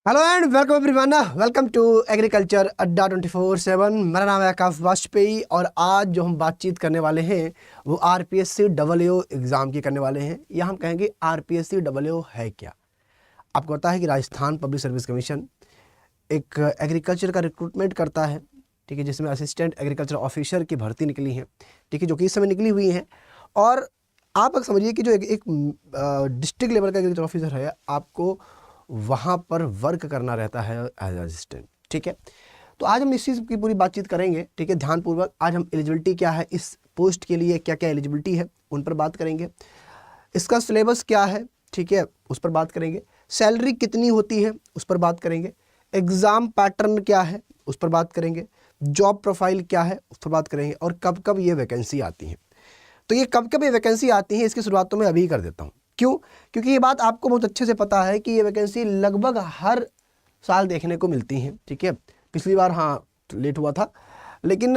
Hello and welcome everyone, welcome to agriculture Adda 24/7। मेरा नाम है आकाश वाजपेयी और आज जो हम बातचीत करने वाले हैं वो आरपीएससी डबलईओ एग्ज़ाम की करने वाले हैं। या हम कहेंगे आरपीएससी डबलईओ है क्या। आपको पता है कि राजस्थान पब्लिक सर्विस कमीशन एक एग्रीकल्चर का रिक्रूटमेंट करता है, ठीक है, जिसमें असिस्टेंट एग्रीकल्चर ऑफिसर की भर्ती निकली है, ठीक है, जो कि इस समय निकली हुई है। और आप अगर समझिए कि जो एक डिस्ट्रिक्ट लेवल का एग्रीकल्चर ऑफिसर है, आपको वहाँ पर वर्क करना रहता है एज असिस्टेंट, ठीक है। तो आज हम इस चीज़ की पूरी बातचीत करेंगे, ठीक है, ध्यानपूर्वक। आज हम एलिजिबिलिटी क्या है, इस पोस्ट के लिए क्या क्या एलिजिबिलिटी है उन पर बात करेंगे। इसका सिलेबस क्या है, ठीक है, उस पर बात करेंगे। सैलरी कितनी होती है उस पर बात करेंगे। एग्ज़ाम पैटर्न क्या है उस पर बात करेंगे। जॉब प्रोफाइल क्या है उस पर बात करेंगे। और कब कब ये वैकेंसी आती है। तो ये कब कब ये वैकेंसी आती है इसकी शुरुआत तो मैं अभी कर देता हूँ। क्यों? क्योंकि ये बात आपको बहुत अच्छे से पता है कि ये वैकेंसी लगभग हर साल देखने को मिलती है, ठीक है। पिछली बार हाँ लेट हुआ था, लेकिन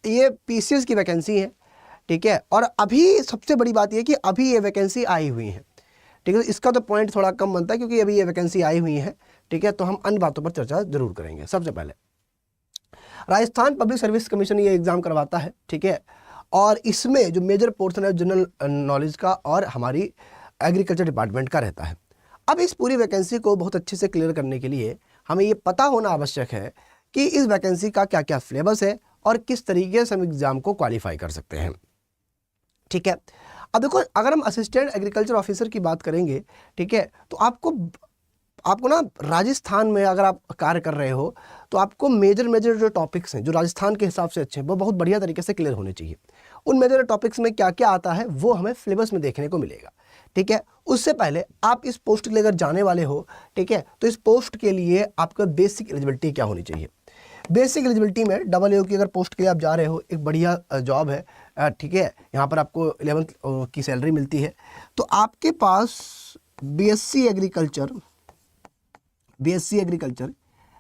ये पीसीएस की वैकेंसी है, ठीक है। और अभी सबसे बड़ी बात ये कि अभी ये वैकेंसी आई हुई है, ठीक है। इसका तो पॉइंट थोड़ा कम बनता है क्योंकि अभी ये वैकेंसी आई हुई है, ठीक है। तो हम अन्य बातों पर चर्चा जरूर करेंगे। सबसे पहले राजस्थान पब्लिक सर्विस कमीशन ये एग्ज़ाम करवाता है, ठीक है। और इसमें जो मेजर पोर्शन है जनरल नॉलेज का और हमारी एग्रीकल्चर डिपार्टमेंट का रहता है। अब इस पूरी वैकेंसी को बहुत अच्छे से क्लियर करने के लिए हमें ये पता होना आवश्यक है कि इस वैकेंसी का क्या क्या सिलेबस है और किस तरीके से हम एग्ज़ाम को क्वालिफाई कर सकते हैं, ठीक है। अब देखो, अगर हम असिस्टेंट एग्रीकल्चर ऑफिसर की बात करेंगे, ठीक है, तो आपको ना राजस्थान में अगर आप कार्य कर रहे हो तो आपको मेजर जो टॉपिक्स हैं जो राजस्थान के हिसाब से अच्छे हैं वो बहुत बढ़िया तरीके से क्लियर होने चाहिए। उन मेजर टॉपिक्स में क्या क्या आता है वो हमें सिलेबस में देखने को मिलेगा, ठीक है। उससे पहले आप इस पोस्ट के लिए अगर जाने वाले हो, ठीक है, तो इस पोस्ट के लिए आपका बेसिक एलिजिबिलिटी क्या होनी चाहिए। बेसिक एलिजिबिलिटी में डबलईओ की अगर पोस्ट के लिए आप जा रहे हो, एक बढ़िया जॉब है, ठीक है। यहाँ पर आपको 11th की सैलरी मिलती है। तो आपके पास बीएससी एग्रीकल्चर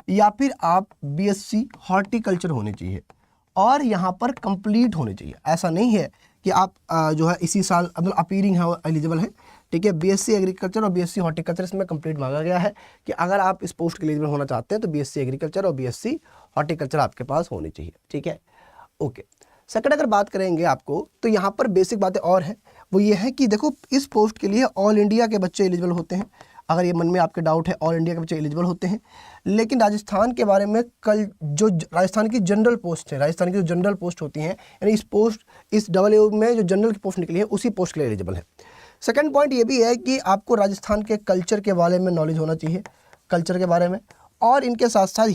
या फिर आप बीएससी हॉर्टिकल्चर होने चाहिए और यहाँ पर कंप्लीट होने चाहिए। ऐसा नहीं है कि आप जो है इसी साल मतलब अपीयरिंग है एलिजिबल है, ठीक है। बीएससी एग्रीकल्चर और बीएससी हॉर्टिकल्चर इसमें कंप्लीट मांगा गया है कि अगर आप इस पोस्ट के लिए एलिजिबल होना चाहते हैं तो बीएससी एग्रीकल्चर और बीएससी हॉर्टिकल्चर आपके पास होनी चाहिए, ठीक है। ओके, सेकंड अगर बात करेंगे आपको तो यहाँ पर बेसिक बातें और हैं। वो ये है कि देखो, इस पोस्ट के लिए ऑल इंडिया के बच्चे एलिजिबल होते हैं। अगर ये मन में आपके डाउट है, ऑल इंडिया के बच्चे एलिजिबल होते हैं। लेकिन राजस्थान के बारे में कल जो राजस्थान की जनरल पोस्ट है, राजस्थान की जो जनरल पोस्ट होती हैं, यानी इस डबलईओ में जो जनरल की पोस्ट निकली है उसी पोस्ट के लिए एलिजिबल है। सेकंड पॉइंट ये भी है कि आपको राजस्थान के कल्चर के बारे में नॉलेज होना चाहिए, कल्चर के बारे में। और इनके साथ साथ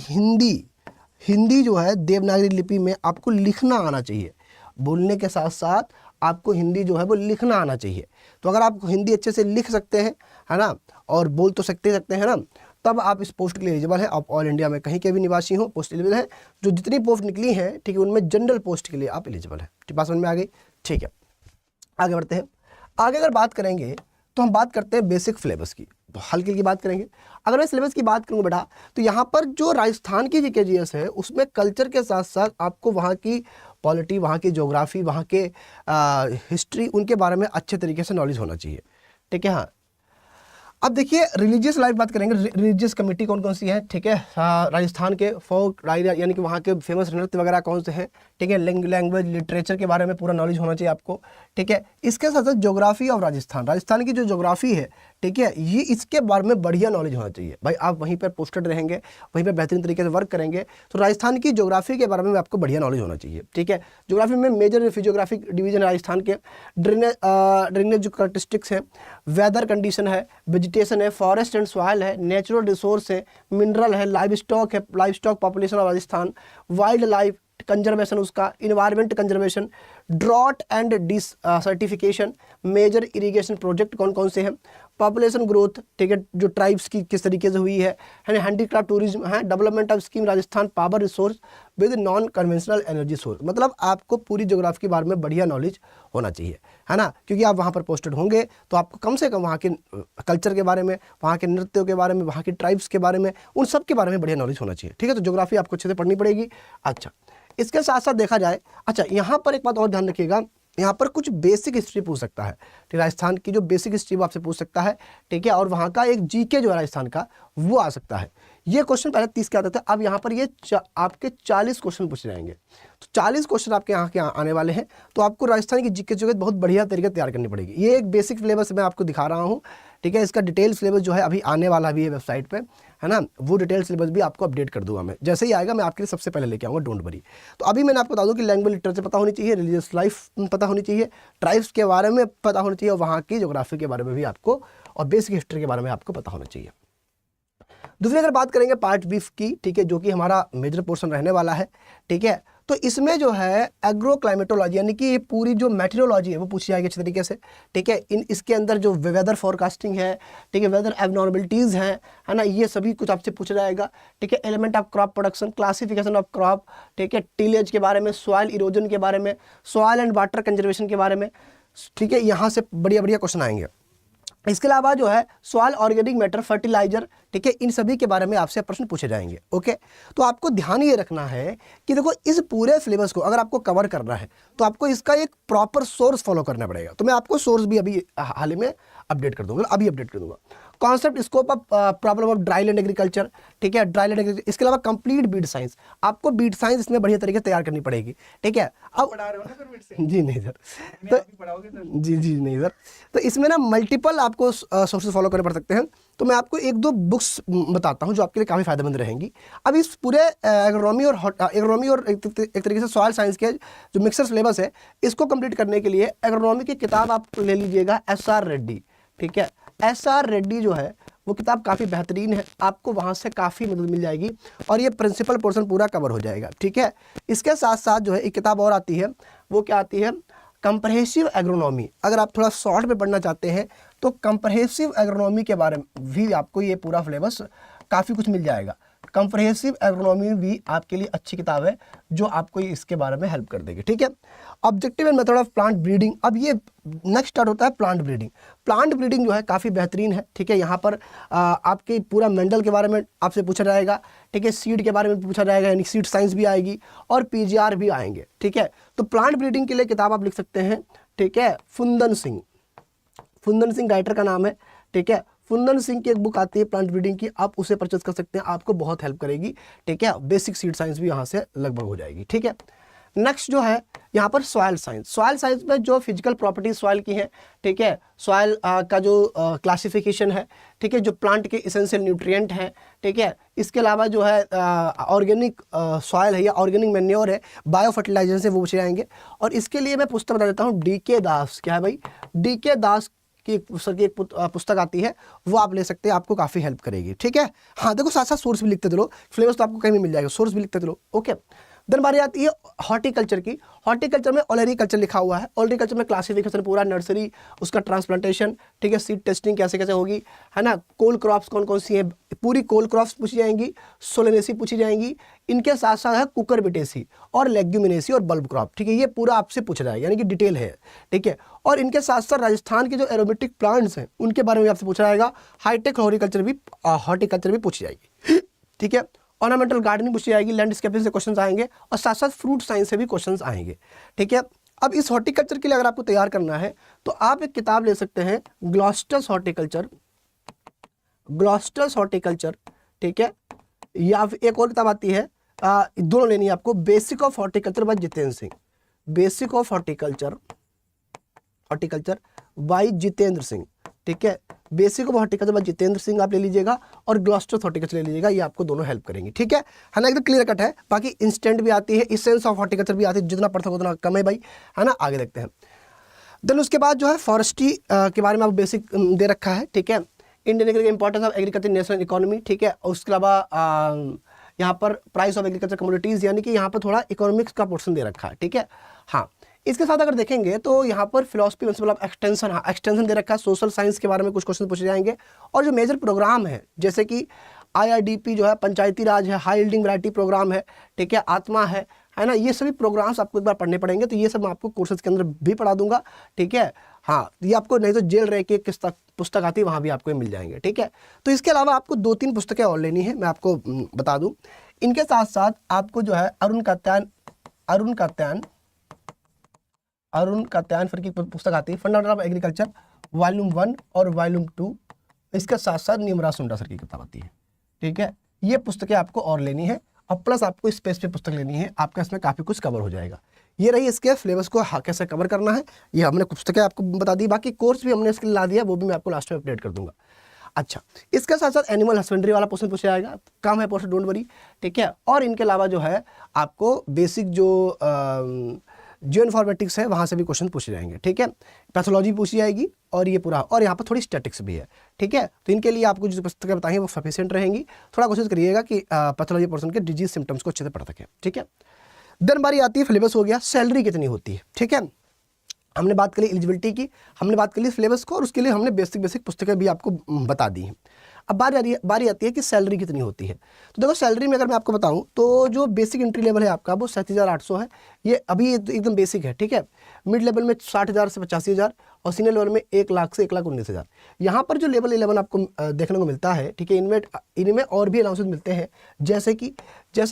हिंदी जो है देवनागरी लिपि में आपको लिखना आना चाहिए। बोलने के साथ साथ आपको हिंदी जो है वो लिखना आना चाहिए। तो अगर आप हिंदी अच्छे से लिख सकते हैं, है ना, और बोल तो सकते हैं ना, तब आप इस पोस्ट के लिए एलिजिबल है। आप ऑल इंडिया में कहीं के भी निवासी हो, पोस्ट एलिजिबल है। जो जितनी पोस्ट निकली है, ठीक है, उनमें जनरल पोस्ट के लिए आप एलिजिबल है। ठीक, बात समझ में आ गई, ठीक है। आगे बढ़ते हैं। आगे अगर बात करेंगे तो हम बात करते हैं बेसिक सिलेबस की, तो हल्की की बात करेंगे। अगर मैं सिलेबस की बात करूँ बेटा, तो यहाँ पर जो राजस्थान की जीकेजीएस है उसमें कल्चर के साथ साथ आपको वहाँ की पॉलिटी, वहाँ की ज्योग्राफी, वहाँ के हिस्ट्री, उनके बारे में अच्छे तरीके से नॉलेज होना चाहिए, ठीक है। हाँ, अब देखिए रिलीजियस लाइफ बात करेंगे। रिलीजियस कमेटी कौन कौन सी है, ठीक है। राजस्थान के फोक यानी कि वहाँ के फेमस नृत्य वगैरह कौन से हैं, ठीक है। लैंग्वेज लिटरेचर के बारे में पूरा नॉलेज होना चाहिए आपको, ठीक है। इसके साथ साथ ज्योग्राफी ऑफ राजस्थान की जो ज्योग्राफी है, ठीक है, ये इसके बारे में बढ़िया नॉलेज होना चाहिए। भाई आप वहीं पर पोस्टेड रहेंगे, वहीं पर बेहतरीन तरीके से वर्क करेंगे, तो राजस्थान की ज्योग्राफी के बारे में आपको बढ़िया नॉलेज होना चाहिए, ठीक है। ज्योग्राफी में मेजर फिजियोग्राफिक डिवीजन राजस्थान के, ड्रेनेज जो करेक्टरिस्टिक्स है, वेदर कंडीशन है, वेजिटेशन है, फॉरेस्ट एंड सॉइल है, नेचुरल रिसोर्स है, मिनरल है, livestock population of Rajasthan, wildlife conservation, उसका environment conservation, drought and desertification, major irrigation project कौन कौन से हैं, पॉपुलेशन ग्रोथ, ठीक है, जो ट्राइब्स की किस तरीके से हुई है, हैंडीक्राफ्ट टूरिज्म है, development of scheme Rajasthan power resource with non conventional energy source. मतलब आपको पूरी ज्योग्राफी के बारे में बढ़िया नॉलेज होना चाहिए, है ना, क्योंकि आप वहाँ पर पोस्टेड होंगे तो आपको कम से कम वहाँ के कल्चर के बारे में, वहाँ के नृत्यों के बारे में, वहाँ की ट्राइब्स के बारे में, उन सब के बारे में बढ़िया नॉलेज होना चाहिए, ठीक है। तो ज्योग्राफी आपको अच्छे से पढ़नी पड़ेगी। अच्छा, इसके साथ साथ देखा जाए, अच्छा यहाँ पर एक बात और ध्यान रखिएगा यहाँ पर कुछ बेसिक हिस्ट्री पूछ सकता है, ठीक, राजस्थान की जो बेसिक हिस्ट्री वो आपसे पूछ सकता है, ठीक है, और वहाँ का एक जीके जो है राजस्थान का वो आ सकता है। ये क्वेश्चन पहले 30 के आते थे, अब यहाँ पर ये आपके 40 क्वेश्चन पूछे जाएंगे। तो 40 क्वेश्चन आपके यहाँ के आने वाले हैं, तो आपको राजस्थान की जीके जो है बहुत बढ़िया तरीके तैयार करनी पड़ेगी। ये एक बेसिक सिलेबस मैं आपको दिखा रहा हूँ, ठीक है, इसका डिटेल सिलेबस जो है अभी आने वाला भी है वेबसाइट पे, है ना, वो डिटेल सिलेबस भी आपको अपडेट कर दूंगा मैं, जैसे ही आएगा मैं आपके लिए सबसे पहले लेके आऊँगा, डोंट वरी। तो अभी मैंने आपको बता दूँ कि लैंग्वेज लिटरेचर पता होनी चाहिए, रिलीजियस लाइफ पता होनी चाहिए, ट्राइब्स के बारे में पता होना चाहिए, और वहाँ की ज्योग्राफी के बारे में भी आपको, और बेसिक हिस्ट्री के बारे में आपको पता होना चाहिए। दूसरी अगर बात करेंगे पार्ट बीफ की, ठीक है, जो कि हमारा मेजर पोर्शन रहने वाला है, ठीक है, तो इसमें जो है एग्रो क्लाइमेटोलॉजी यानी कि ये पूरी जो मेटीरियोलॉजी है वो पूछी जाएगी अच्छे तरीके से, ठीक है। इसके अंदर जो वेदर फोरकास्टिंग है, ठीक है, वेदर एबनॉर्मलिटीज़ हैं, है ना, ये सभी कुछ आपसे पूछा जाएगा, ठीक है। Element of crop production, classification of crop, ठीक है, टिलेज के बारे में, सॉइल इरोजन के बारे में, सॉइल एंड वाटर कंजर्वेशन के बारे में, ठीक है, यहाँ से बढ़िया बढ़िया क्वेश्चन आएंगे। इसके अलावा जो है सॉइल ऑर्गेनिक मैटर, फर्टिलाइजर, ठीक है, इन सभी के बारे में आपसे प्रश्न पूछे जाएंगे। ओके, तो आपको ध्यान ये रखना है कि देखो इस पूरे सिलेबस को अगर आपको कवर करना है तो आपको इसका एक प्रॉपर सोर्स फॉलो करना पड़ेगा। तो मैं आपको सोर्स भी अभी हाल ही में अपडेट कर दूंगा, अभी अपडेट कर दूंगा। Concept scope of problem of dry land agriculture, ठीक है, ड्राई लैंड एग्रीकल्चर। इसके अलावा कंप्लीट बीड साइंस, आपको बीड साइंस इसमें बढ़िया तरीके से तैयार करनी पड़ेगी, ठीक है। अब पढ़ा रहे हो ना फिर बीड से? जी नहीं सर, तो पढ़ाओगे सर? जी नहीं सर, तो इसमें ना मल्टीपल आपको सोर्सेज फॉलो करने पड़ सकते हैं। तो मैं आपको एक दो बुक्स बताता हूँ जो आपके लिए काफ़ी फायदेमंद रहेंगी। अब इस पूरे एग्रोनॉमी और एक तरीके से सॉइल साइंस के जो मिक्सर सिलेबस है इसको कंप्लीट करने के लिए एग्रोनॉमी की किताब आप ले लीजिएगा SR रेड्डी, ठीक है। SR रेड्डी जो है वो किताब काफ़ी बेहतरीन है, आपको वहाँ से काफ़ी मदद मिल जाएगी और ये प्रिंसिपल पोर्शन पूरा कवर हो जाएगा, ठीक है। इसके साथ साथ जो है एक किताब और आती है, वो क्या आती है, कंप्रहेसिव एग्रोनॉमी। अगर आप थोड़ा शॉर्ट में पढ़ना चाहते हैं तो कंप्रहेसिव एग्रोनॉमी के बारे में भी आपको ये पूरा सिलेबस काफ़ी कुछ मिल जाएगा। कंप्रहेसिव एग्रोनॉमी भी आपके लिए अच्छी किताब है जो आपको इसके बारे में हेल्प कर देगी, ठीक है। Objective and method of plant breeding, अब ये नेक्स्ट स्टार्ट होता है प्लांट ब्रीडिंग। प्लांट ब्रीडिंग जो है काफ़ी बेहतरीन है, ठीक है। यहाँ पर आपके पूरा मेंडल के बारे में आपसे पूछा जाएगा, ठीक है, सीड के बारे में पूछा जाएगा, यानी सीड साइंस भी आएगी और PGR भी आएंगे, ठीक है। तो प्लांट ब्रीडिंग के लिए किताब आप लिख सकते हैं, ठीक है, फुंदन सिंह राइटर का नाम है, ठीक है। फुंदन सिंह की एक बुक आती है प्लांट ब्रीडिंग की, आप उसे परचेज कर सकते हैं, आपको बहुत हेल्प करेगी, ठीक है। बेसिक सीड साइंस भी यहाँ से लगभग हो जाएगी, ठीक है। नेक्स्ट जो है यहाँ पर सॉइल साइंस में जो फिजिकल प्रॉपर्टीज सॉइल की हैं, ठीक है, सॉइल का जो क्लासिफिकेशन है, ठीक है, जो प्लांट के इसेंशियल न्यूट्रिएंट हैं, ठीक है। इसके अलावा जो है ऑर्गेनिक सॉइल है या ऑर्गेनिक मैन्योर है, बायो फर्टिलाइजर से वो पूछे जाएंगे। और इसके लिए मैं पुस्तक बता देता हूँ, DK दास, क्या है भाई, DK दास की एक पुस्तक आती है, वो आप ले सकते हैं, आपको काफ़ी हेल्प करेगी, ठीक है। हाँ देखो, साथ साथ सोर्स भी लिखते चलो, सिलेबस तो आपको कहीं भी मिल जाएगा, सोर्स भी लिखते चलो, ओके। देन बारी आती है हॉर्टिकल्चर की। हॉर्टिकल्चर में ओलेरीकल्चर लिखा हुआ है, ओलेरीकल्चर में क्लासिफिकेशन पूरा, नर्सरी, उसका ट्रांसप्लांटेशन, ठीक है, सीड टेस्टिंग कैसे कैसे होगी, है ना, कोल क्रॉप्स कौन कौन सी है, पूरी कोल क्रॉप्स पूछी जाएंगी, सोलेनेसी पूछी जाएंगी, इनके साथ साथ है कुकर बिटेसी और लेग्यूमिनेसी और बल्ब क्रॉप, ठीक है, ये पूरा आपसे पूछा जाएगा, यानी कि डिटेल है, ठीक है। और इनके साथ साथ राजस्थान के जो एरोमेटिक प्लांट्स हैं उनके बारे में आपसे पूछा जाएगा, हाईटेक हॉर्टिकल्चर भी पूछी जाएगी, ठीक है। ऑर्नामेंटल गार्डनिंग पूछी जाएगी, लैंडस्केपिंग से क्वेश्चंस आएंगे और साथ साथ फ्रूट साइंस से भी क्वेश्चंस आएंगे, ठीक है। अब इस हॉर्टिकल्चर के लिए अगर आपको तैयार करना है तो आप एक किताब ले सकते हैं, ग्लॉस्टर्स हॉर्टिकल्चर, ठीक है, या फिर एक और किताब आती है, दोनों लेनी है आपको, basic of horticulture by Jitendra Singh, basic of horticulture by Jitendra Singh, ठीक है। Basic of horticulture by Jitendra Singh आप ले लीजिएगा और ग्लॉस्टर्स हॉर्टिकल्चर ले लीजिएगा, ये आपको दोनों हेल्प करेंगी, ठीक है ना, एकदम क्लियर कट है। बाकी इंस्टेंट भी आती है, इसेंस ऑफ हॉर्टिकल्चर भी आती है, जितना पढ़ सको उतना कम है भाई, है ना। आगे देखते हैं। देन उसके बाद जो है फॉरेस्ट्री के बारे में आपको बेसिक दे रखा है, ठीक है, Indian importance of agriculture national economy, ठीक है। और उसके अलावा यहाँ पर प्राइस ऑफ एग्रीकल्चर कमोडिटीज़, यानी कि यहाँ पर थोड़ा इकोनॉमिक्स का पोर्शन दे रखा है, ठीक है। हाँ, इसके साथ अगर देखेंगे तो यहाँ पर फिलॉसफी प्रिंसिपल ऑफ एक्सटेंशन, हाँ एक्सटेंशन दे रखा है, सोशल साइंस के बारे में कुछ क्वेश्चन पूछे जाएंगे। और जो मेजर प्रोग्राम है जैसे कि IRDP जो है, पंचायती राज है, हाई यील्डिंग वैरायटी प्रोग्राम है, ठीक है, आत्मा है ना, ये सभी प्रोग्राम्स आपको एक बार पढ़ने पड़ेंगे। तो ये सब मैं आपको कोर्सेज के अंदर भी पढ़ा दूंगा, ठीक है। हाँ, ये आपको नहीं तो जेल रह के किस पुस्तक आती है वहाँ भी आपको मिल जाएंगे, ठीक है। तो इसके अलावा आपको 2-3 पुस्तकें और लेनी है, मैं आपको बता दूँ। इनके साथ साथ आपको जो है अरुण कात्यायन अरुण कात्यायन की पुस्तक आती है फंडामेंटल ऑफ एग्रीकल्चर वॉल्यूम 1 और वॉल्यूम 2, इसके साथ साथ नीमराज सुंडा सर की किताब आती है। ठीक है, ये पुस्तकें आपको और लेनी है और प्लस आपको स्पेस पे पुस्तक लेनी है, आपका इसमें काफ़ी कुछ कवर हो जाएगा। ये रही इसके सिलेबस को कैसे कवर करना है, ये हमने पुस्तकें आपको बता दी, बाकी कोर्स भी हमने इसके लिए ला दिया, वो भी मैं आपको लास्ट में अपडेट कर दूंगा। अच्छा, इसके साथ साथ एनिमल हस्बेंड्री वाला क्वेश्चन पूछा जाएगा, कम है पोर्शन, डोंट वरी। ठीक है, और इनके अलावा जो है आपको बेसिक जो जियो इन्फॉर्मेटिक्स है वहाँ से भी क्वेश्चन पूछे जाएंगे। ठीक है, पैथोलॉजी पूछी जाएगी और ये पूरा, और यहाँ पर थोड़ी स्टैटिक्स भी है। ठीक है, तो इनके लिए आपको जो पुस्तकें बताएंगे वो सफिशिएंट रहेंगी। थोड़ा कोशिश करिएगा कि पैथोलॉजी पर्सन के डिजीज सिम्टम्स को अच्छे से पढ़ सकें। ठीक है, देन बारी आती है सिलेबस हो गया, सैलरी कितनी होती है। ठीक है, हमने बात करी एलिजिबिलिटी की, हमने बात करी सिलेबस को, और उसके लिए हमने बेसिक पुस्तकें भी आपको बता दी हैं। अब बारी आती है कि सैलरी कितनी होती है। तो देखो सैलरी में अगर मैं आपको बताऊं तो जो बेसिक एंट्री लेवल है आपका वो 37,800 है, ये अभी एकदम बेसिक है। ठीक है, मिड लेवल में 60,000 से 85,000 और सीनियर लेवल में 1 लाख से 1,19,000। यहाँ पर जो लेवल 11 आपको देखने को मिलता है, ठीक है, इनमें और भी अलाउंसेस मिलते हैं, जैसे कि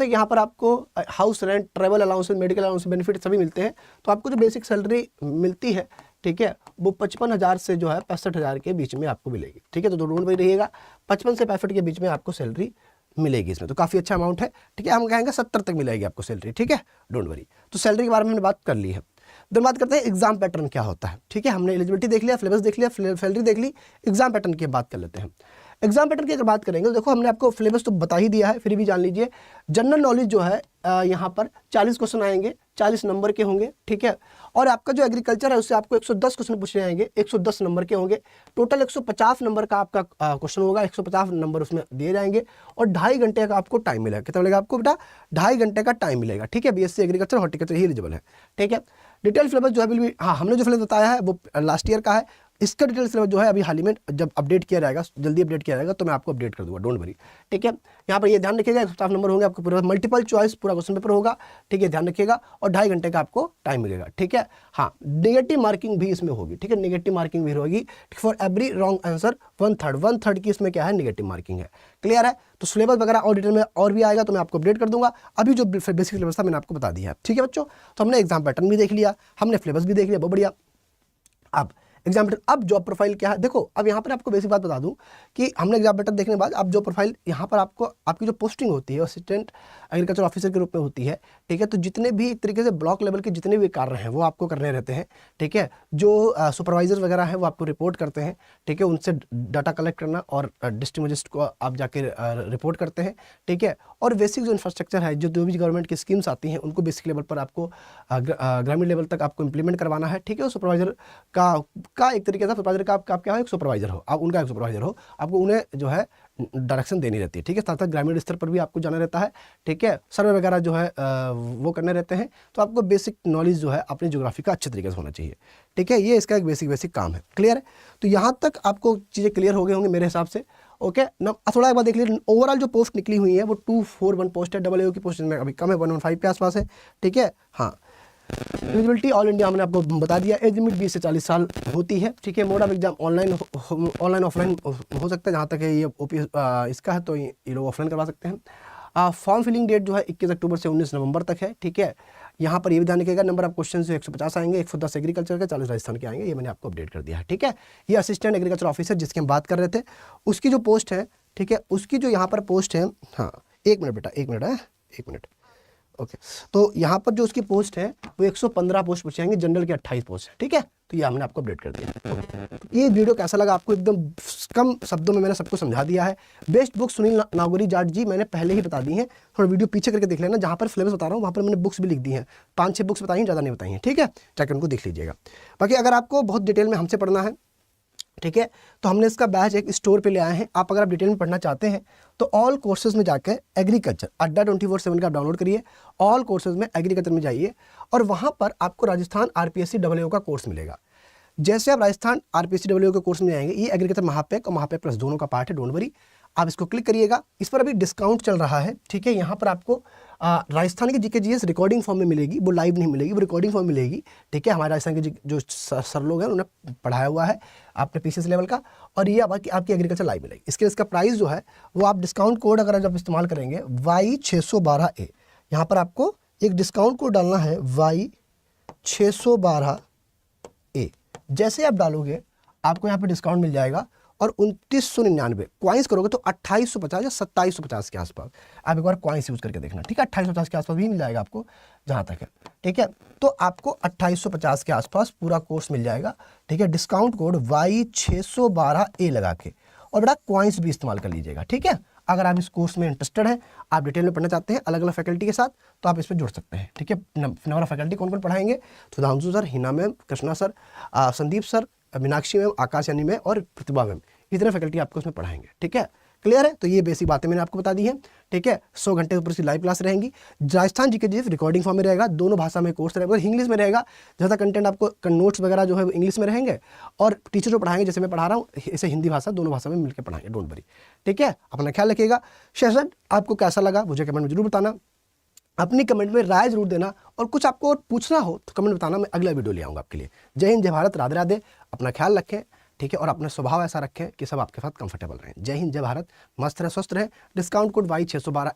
यहाँ पर आपको house rent, travel allowances, medical allowance, benefit सभी मिलते हैं। तो आपको जो बेसिक सैलरी मिलती है, ठीक है, वो 55,000 से जो है 65,000 के बीच में आपको मिलेगी। ठीक है, तो डोंट वरी रहिएगा, 55 से 65 के बीच में आपको सैलरी मिलेगी इसमें, तो काफ़ी अच्छा अमाउंट है। ठीक है, हम कहेंगे 70 तक मिलेगी आपको सैलरी। ठीक है, डोंट वरी। तो सैलरी के बारे में हमने बात कर ली है। देन बात करते हैं एग्जाम पैटर्न क्या होता है। ठीक है, हमने एलिजिबिलिटी देख लिया, सिलेबस देख लिया, सैलरी देख ली, एग्जाम पैटर्न की बात कर लेते हैं। एग्जाम पैटर्न की अगर बात करेंगे तो देखो हमने आपको सिलेबस तो बता ही दिया है, फिर भी जान लीजिए। जनरल नॉलेज जो है यहाँ पर 40 क्वेश्चन आएंगे, 40 नंबर के होंगे। ठीक है, और आपका जो एग्रीकल्चर है उससे आपको 110 क्वेश्चन पूछे जाएंगे, 110 नंबर के होंगे। टोटल 150 नंबर का आपका क्वेश्चन होगा, 150 नंबर उसमें दिए जाएंगे और 2.5 घंटे का आपको टाइम मिलेगा। कितना मिलेगा आपको बेटा? 2.5 घंटे का टाइम मिलेगा। ठीक है, बीएससी एग्रीकल्चर हॉर्टिकल्चर ही एलिजिबल है। ठीक है, डिटेल सिलेबस जो है बिल्कुल, हाँ हमने जो सिलेबस बताया है वो लास्ट ईयर का है। इसका डिटेल सिलेबस जो है अभी हाल ही में जब अपडेट किया जाएगा, जल्दी अपडेट किया जाएगा तो मैं आपको अपडेट कर दूंगा, डोंट वरी। ठीक है, यहाँ पर ये ध्यान रखिएगा 150 नंबर होंगे आपको, पूरा मल्टीपल चॉइस पूरा क्वेश्चन पेपर होगा। ठीक है, ध्यान रखिएगा, और 2.5 घंटे का आपको टाइम मिलेगा। ठीक है, हाँ नेगेटिव मार्किंग भी इसमें होगी। ठीक है, नेगेटिव मार्किंग भी होगी फॉर एवरी रॉन्ग आंसर 1/3 की इसमें क्या है, नेगेटिव मार्किंग है। क्लियर है? तो सिलेबस वगैरह और डिटेल में और भी आएगा तो मैं आपको अपडेट कर दूंगा। अभी जो बेसिक सिलेबस था मैंने आपको बता दिया है। ठीक है बच्चों, तो हमने एग्जाम पैटर्न भी देख लिया, हमने सिलेबस भी देख लिया, बहुत बढ़िया। अब एग्जाम पैटर्न, अब जॉब प्रोफाइल क्या है देखो। अब यहाँ पर आपको बेसिक बात बता दूं कि हमने एग्जाम पैटर्न देखने के बाद अब जॉब प्रोफाइल यहाँ पर आपको आपकी जो पोस्टिंग होती है असिस्टेंट एग्रीकल्चर ऑफिसर के रूप में होती है। ठीक है, तो जितने भी एक तरीके से ब्लॉक लेवल के जितने भी कार्य हैं वो आपको करने रहते हैं। ठीक है, जो सुपरवाइजर वगैरह हैं वो आपको रिपोर्ट करते हैं। ठीक है, उनसे डाटा कलेक्ट करना और डिस्ट्रिक्ट मजिस्ट्रेट को आप जाके रिपोर्ट करते हैं। ठीक है, और बेसिक जो इंफ्रास्ट्रक्चर है, जो भी गवर्नमेंट की स्कीम्स आती हैं उनको बेसिक लेवल पर आपको ग्रामीण लेवल तक आपको इम्प्लीमेंट करवाना है। ठीक है, सुपरवाइजर का एक तरीके से का आप क्या हो, एक सुपरवाइजर हो, आप उनका एक सुपरवाइजर हो, आपको उन्हें जो है डायरेक्शन देनी रहती है। ठीक है, साथ साथ ग्रामीण स्तर पर भी आपको जाना रहता है। ठीक है, सर्वे वगैरह जो है वो करने रहते हैं। तो आपको बेसिक नॉलेज जो है अपनी ज्योग्राफी का अच्छे तरीके से होना चाहिए। ठीक है, ये इसका एक बेसिक काम है। क्लियर है? तो यहाँ तक आपको चीज़ें क्लियर हो गए होंगे मेरे हिसाब से। ओके ना, थोड़ा एक बार देख लीजिए, ओवरऑल जो पोस्ट निकली हुई है वो 241 पोस्ट है, AA की पोस्ट में अभी कम है, 115 के आसपास है। ठीक है, हाँ एलिजिबिलिटी ऑल इंडिया हमने आपको बता दिया, एज लिमिट 20 से 40 साल होती है। ठीक है, mode of exam online offline हो सकता है, जहाँ तक है ये OPS इसका है तो ये लोग ऑफलाइन करवा सकते हैं। फॉर्म फिलिंग डेट जो है 21 अक्टूबर से 19 नवंबर तक है। ठीक है, यहाँ पर ये भी ध्यान रखिएगा, नंबर ऑफ क्वेश्चन जो 150 आएंगे, 110 एग्रीकल्चर के, 40 राजस्थान के आएंगे, ये मैंने आपको अपडेट कर दिया है। ठीक है, ये असिस्टेंट एग्रीकल्चर ऑफिसर जिसकी हम बात कर रहे थे उसकी जो पोस्ट है, ठीक है, उसकी जो यहाँ पर पोस्ट है, हाँ एक मिनट बेटा, एक मिनट ओके, तो यहाँ पर जो उसकी पोस्ट है वो 115 पोस्ट पूछे जाएंगे, जनरल के 28 पोस्ट है। ठीक है, तो ये हमने आपको अपडेट कर दिया। ये वीडियो कैसा लगा आपको? एकदम कम शब्दों में मैंने सबको समझा दिया है। बेस्ट बुक सुनील नागौरी जाट जी मैंने पहले ही बता दी हैं, थोड़ा वीडियो पीछे करके देख लेना, जहाँ पर सिलेबस बता रहा हूँ वहाँ पर मैंने बुक्स भी लिख दी हैं, 5-6 बुक्स बताई हैं, ज़्यादा नहीं बताई हैं। ठीक है, जाकर उनको देख लीजिएगा। बाकी अगर आपको बहुत डिटेल में हमसे पढ़ना है, ठीक है, तो हमने इसका बैच एक स्टोर पे ले आए हैं। आप अगर आप डिटेल में पढ़ना चाहते हैं तो ऑल कोर्सेज में जाकर एग्रीकल्चर अड्डा 24/7 का आप डाउनलोड करिए, ऑल कोर्सेज में एग्रीकल्चर में जाइए और वहाँ पर आपको राजस्थान RPSC AA का कोर्स मिलेगा। जैसे आप राजस्थान RPSC AA के कोर्स में आएंगे, ये एग्रीकल्चर महापैक और महापैक प्लस दोनों का पार्ट है, डोंट वरी। आप इसको क्लिक करिएगा, इस पर अभी डिस्काउंट चल रहा है। ठीक है, यहाँ पर आपको राजस्थान की GK GS रिकॉर्डिंग फॉर्म में मिलेगी, वो लाइव नहीं मिलेगी, वो रिकॉर्डिंग फॉर्म मिलेगी। ठीक है, हमारे राजस्थान के जो सर लोग हैं उन्होंने पढ़ाया हुआ है आपने PCS लेवल का, और ये आपकी एग्रीकल्चर लाइव मिलेगी। इसका प्राइस जो है वो आप डिस्काउंट कोड अगर जब इस्तेमाल करेंगे Y612A, यहाँ पर आपको एक डिस्काउंट कोड डालना है Y612A। ए। जैसे आप डालोगे आपको यहाँ पे डिस्काउंट मिल जाएगा और 2999 क्वाइंस करोगे तो 2850 या 2750 के आसपास। आप एक बार क्वाइंस यूज करके देखना, ठीक है। 2850 के आसपास भी मिल जाएगा आपको जहाँ तक है, ठीक है। तो आपको 2850 के आसपास पूरा कोर्स मिल जाएगा, ठीक है। डिस्काउंट कोड Y612A लगा के, और बड़ा क्वाइंस भी इस्तेमाल कर लीजिएगा, ठीक है। अगर आप इस कोर्स में इंटरेस्टेड हैं, आप डिटेल में पढ़ना चाहते हैं अलग अलग फैकल्टी के साथ, तो आप इसमें जुड़ सकते हैं, ठीक है। नंबर ऑफ फैकल्टी कौन कौन पढ़ाएंगे? Sudhanshu sir, Hina ma'am, Krishna sir, Sandeep sir, Meenakshi ma'am, Akash यानी मैम और प्रतिभा मैम, इतने फैकल्टी आपको उसमें पढ़ाएंगे, ठीक है। क्लियर है? तो ये बेसिक बातें मैंने आपको बता दी हैं, ठीक है। 100 घंटे ऊपर से लाइव क्लास रहेंगी। राजस्थान जीके जी रिकॉर्डिंग फॉर्म में रहेगा, दोनों भाषा में कोर्स रहेगा, इंग्लिश में रहेगा। ज़्यादा कंटेंट आपको नोट्स वगैरह जो है वो इंग्लिश में रहेंगे, और टीचर जो पढ़ाएंगे, जैसे मैं पढ़ा रहा हूँ, इसे हिंदी भाषा दोनों भाषा में मिलकर पढ़ाएंगे, डोंट वरी, ठीक है। अपना ख्याल रखिएगा। सेशन आपको कैसा लगा मुझे कमेंट में जरूर बताना, अपनी कमेंट में राय जरूर देना, और कुछ आपको पूछना हो तो कमेंट बताना, मैं अगला वीडियो ले आऊँगा आपके लिए। जय हिंद, जय भारत, राधे राधे। अपना ख्याल रखें, ठीक है, और अपना स्वभाव ऐसा रखें कि सब आपके साथ कंफर्टेबल रहें। जय हिंद, जय भारत, मस्त रहे, स्वस्थ रहे। Discount code Y612